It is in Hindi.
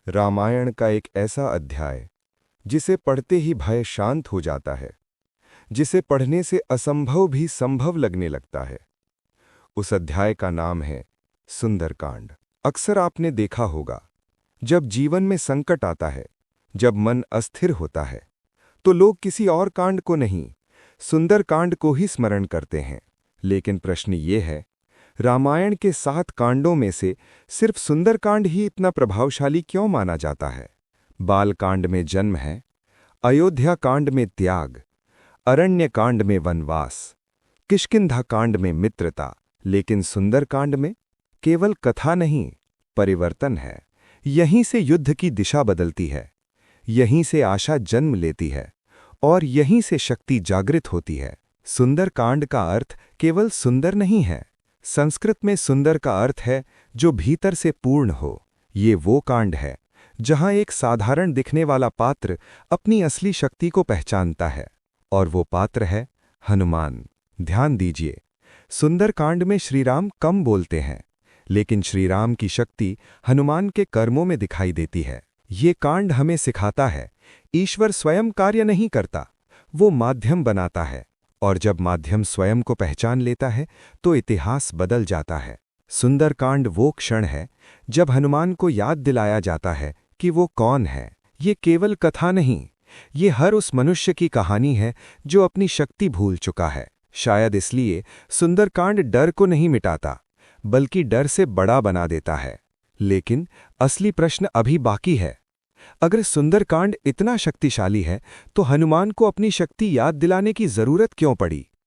रामायण का एक ऐसा अध्याय जिसे पढ़ते ही भय शांत हो जाता है, जिसे पढ़ने से असंभव भी संभव लगने लगता है। उस अध्याय का नाम है सुंदरकांड। अक्सर आपने देखा होगा, जब जीवन में संकट आता है, जब मन अस्थिर होता है, तो लोग किसी और कांड को नहीं, सुंदरकांड को ही स्मरण करते हैं। लेकिन प्रश्न ये है, रामायण के 7 कांडों में से सिर्फ सुंदरकांड ही इतना प्रभावशाली क्यों माना जाता है? बालकांड में जन्म है, अयोध्या कांड में त्याग, अरण्य कांड में वनवास, किष्किंधा कांड में मित्रता, लेकिन सुंदरकांड में केवल कथा नहीं, परिवर्तन है। यहीं से युद्ध की दिशा बदलती है, यहीं से आशा जन्म लेती है और यहीं से शक्ति जागृत होती है। सुंदरकांड का अर्थ केवल सुंदर नहीं है। संस्कृत में सुंदर का अर्थ है जो भीतर से पूर्ण हो। ये वो कांड है जहां एक साधारण दिखने वाला पात्र अपनी असली शक्ति को पहचानता है, और वो पात्र है हनुमान। ध्यान दीजिए, सुंदरकांड में श्रीराम कम बोलते हैं, लेकिन श्रीराम की शक्ति हनुमान के कर्मों में दिखाई देती है। ये कांड हमें सिखाता है, ईश्वर स्वयं कार्य नहीं करता, वो माध्यम बनाता है, और जब माध्यम स्वयं को पहचान लेता है तो इतिहास बदल जाता है। सुंदरकांड वो क्षण है जब हनुमान को याद दिलाया जाता है कि वो कौन है। ये केवल कथा नहीं, ये हर उस मनुष्य की कहानी है जो अपनी शक्ति भूल चुका है। शायद इसलिए सुंदरकांड डर को नहीं मिटाता, बल्कि डर से बड़ा बना देता है। लेकिन असली प्रश्न अभी बाकी है। अगर सुंदरकांड इतना शक्तिशाली है, तो हनुमान को अपनी शक्ति याद दिलाने की जरूरत क्यों पड़ी?